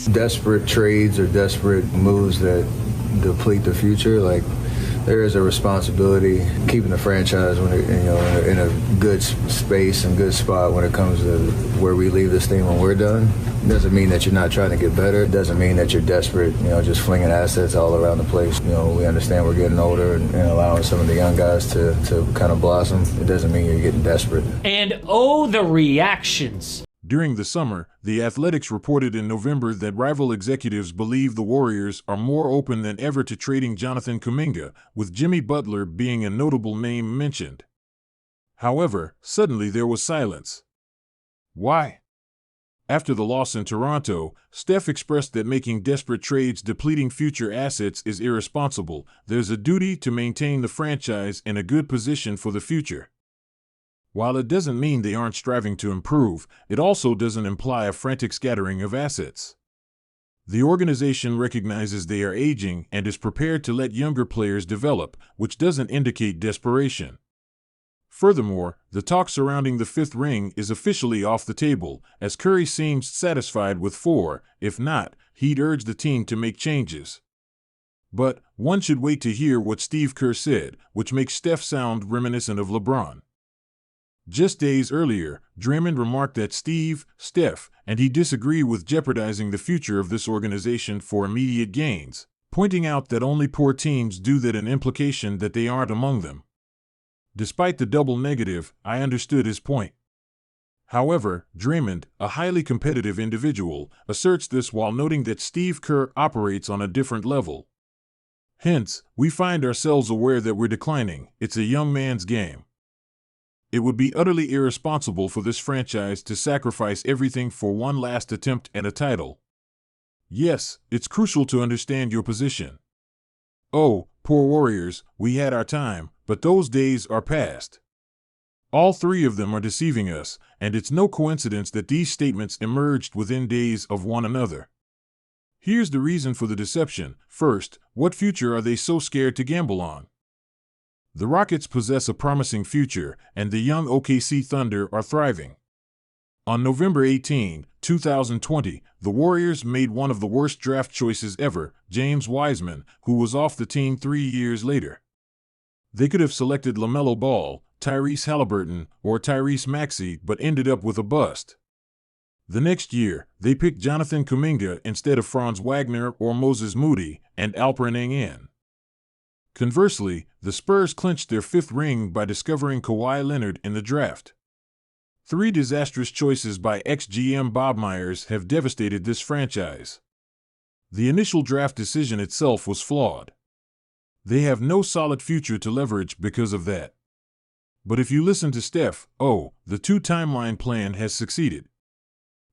Desperate trades or desperate moves that deplete the future, like there is a responsibility keeping the franchise when in a good space and good spot when it comes to where we leave this thing when we're done. It doesn't mean that you're not trying to get better. It doesn't mean that you're desperate, just flinging assets all around the place. We understand we're getting older and allowing some of the young guys to kind of blossom. It doesn't mean you're getting desperate. And oh, the reactions. During the summer, The Athletics reported in November that rival executives believe the Warriors are more open than ever to trading Jonathan Kuminga, with Jimmy Butler being a notable name mentioned. However, suddenly there was silence. Why? After the loss in Toronto, Steph expressed that making desperate trades depleting future assets is irresponsible. There's a duty to maintain the franchise in a good position for the future. While it doesn't mean they aren't striving to improve, it also doesn't imply a frantic scattering of assets. The organization recognizes they are aging and is prepared to let younger players develop, which doesn't indicate desperation. Furthermore, the talk surrounding the fifth ring is officially off the table, as Curry seems satisfied with 4. If not, he'd urge the team to make changes. But one should wait to hear what Steve Kerr said, which makes Steph sound reminiscent of LeBron. Just days earlier, Draymond remarked that Steph, and he disagree with jeopardizing the future of this organization for immediate gains, pointing out that only poor teams do that, an implication that they aren't among them. Despite the double negative, I understood his point. However, Draymond, a highly competitive individual, asserts this while noting that Steve Kerr operates on a different level. Hence, we find ourselves aware that we're declining. It's a young man's game. It would be utterly irresponsible for this franchise to sacrifice everything for one last attempt at a title. Yes, it's crucial to understand your position. Oh, poor Warriors, we had our time, but those days are past. All 3 of them are deceiving us, and it's no coincidence that these statements emerged within days of one another. Here's the reason for the deception. First, what future are they so scared to gamble on? The Rockets possess a promising future, and the young OKC Thunder are thriving. On November 18, 2020, the Warriors made one of the worst draft choices ever, James Wiseman, who was off the team 3 years later. They could have selected LaMelo Ball, Tyrese Halliburton, or Tyrese Maxey, but ended up with a bust. The next year, they picked Jonathan Kuminga instead of Franz Wagner or Moses Moody, and Alperen Sengun. Conversely, the Spurs clinched their 5th ring by discovering Kawhi Leonard in the draft. 3 disastrous choices by ex-GM Bob Myers have devastated this franchise. The initial draft decision itself was flawed. They have no solid future to leverage because of that. But if you listen to Steph, the 2-timeline plan has succeeded.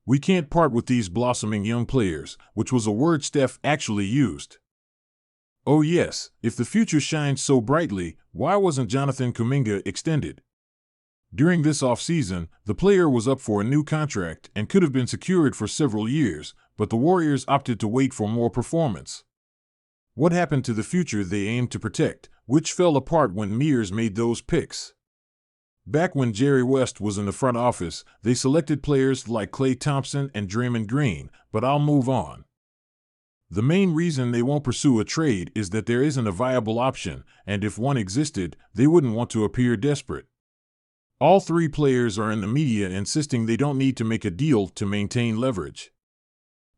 We can't part with these blossoming young players, which was a word Steph actually used. Oh yes, if the future shines so brightly, why wasn't Jonathan Kuminga extended? During this offseason, the player was up for a new contract and could have been secured for several years, but the Warriors opted to wait for more performance. What happened to the future they aimed to protect, which fell apart when Mears made those picks? Back when Jerry West was in the front office, they selected players like Klay Thompson and Draymond Green, but I'll move on. The main reason they won't pursue a trade is that there isn't a viable option, and if one existed, they wouldn't want to appear desperate. All 3 players are in the media insisting they don't need to make a deal to maintain leverage.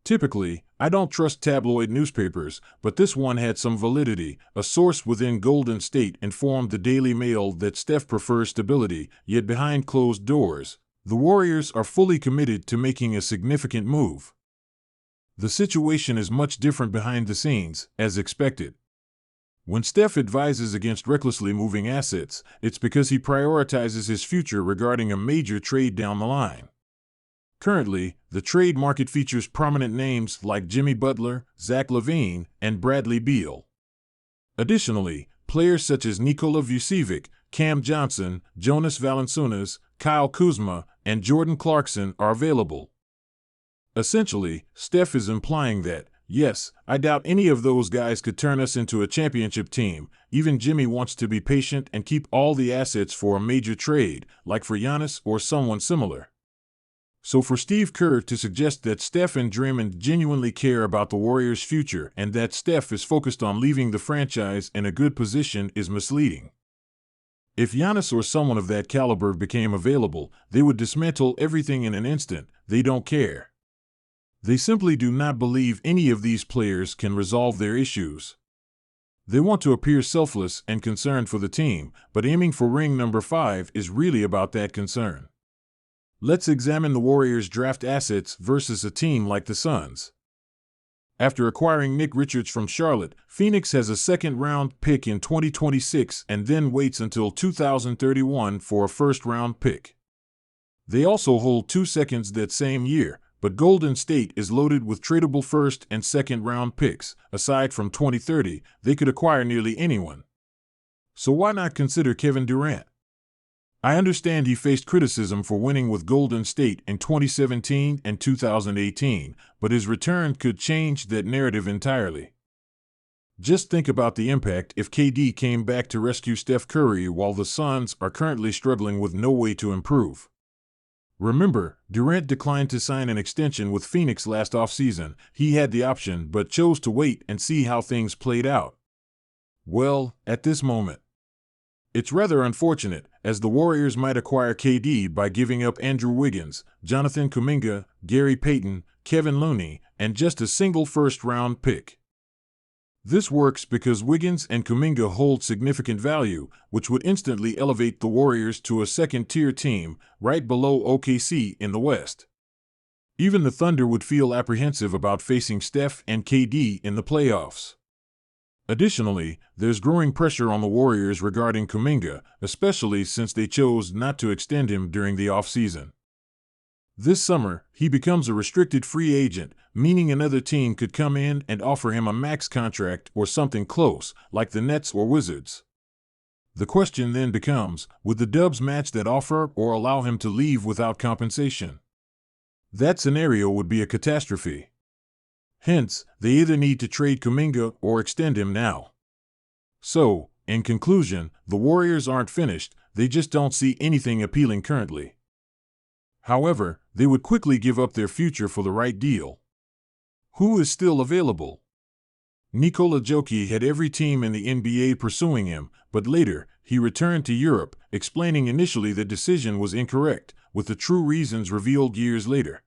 Typically, I don't trust tabloid newspapers, but this one had some validity. A source within Golden State informed the Daily Mail that Steph prefers stability, yet behind closed doors, the Warriors are fully committed to making a significant move. The situation is much different behind the scenes, as expected. When Steph advises against recklessly moving assets, it's because he prioritizes his future regarding a major trade down the line. Currently, the trade market features prominent names like Jimmy Butler, Zach LaVine, and Bradley Beal. Additionally, players such as Nikola Vucevic, Cam Johnson, Jonas Valanciunas, Kyle Kuzma, and Jordan Clarkson are available. Essentially, Steph is implying that, yes, I doubt any of those guys could turn us into a championship team. Even Jimmy wants to be patient and keep all the assets for a major trade, like for Giannis or someone similar. So for Steve Kerr to suggest that Steph and Draymond genuinely care about the Warriors' future and that Steph is focused on leaving the franchise in a good position is misleading. If Giannis or someone of that caliber became available, they would dismantle everything in an instant. They don't care. They simply do not believe any of these players can resolve their issues. They want to appear selfless and concerned for the team, but aiming for ring number 5 is really about that concern. Let's examine the Warriors' draft assets versus a team like the Suns. After acquiring Nick Richards from Charlotte, Phoenix has a second-round pick in 2026 and then waits until 2031 for a first-round pick. They also hold 2 seconds that same year, but Golden State is loaded with tradable first- and second-round picks. Aside from 2030, they could acquire nearly anyone. So why not consider Kevin Durant? I understand he faced criticism for winning with Golden State in 2017 and 2018, but his return could change that narrative entirely. Just think about the impact if KD came back to rescue Steph Curry while the Suns are currently struggling with no way to improve. Remember, Durant declined to sign an extension with Phoenix last offseason. He had the option but chose to wait and see how things played out. Well, at this moment, it's rather unfortunate, as the Warriors might acquire KD by giving up Andrew Wiggins, Jonathan Kuminga, Gary Payton, Kevin Looney, and just a single first-round pick. This works because Wiggins and Kuminga hold significant value, which would instantly elevate the Warriors to a second-tier team, right below OKC in the West. Even the Thunder would feel apprehensive about facing Steph and KD in the playoffs. Additionally, there's growing pressure on the Warriors regarding Kuminga, especially since they chose not to extend him during the offseason. This summer, he becomes a restricted free agent, meaning another team could come in and offer him a max contract or something close, like the Nets or Wizards. The question then becomes, would the Dubs match that offer or allow him to leave without compensation? That scenario would be a catastrophe. Hence, they either need to trade Kuminga or extend him now. So, in conclusion, the Warriors aren't finished, they just don't see anything appealing currently. However, they would quickly give up their future for the right deal. Who is still available? Nikola Jokic had every team in the NBA pursuing him, but later, he returned to Europe, explaining initially the decision was incorrect, with the true reasons revealed years later.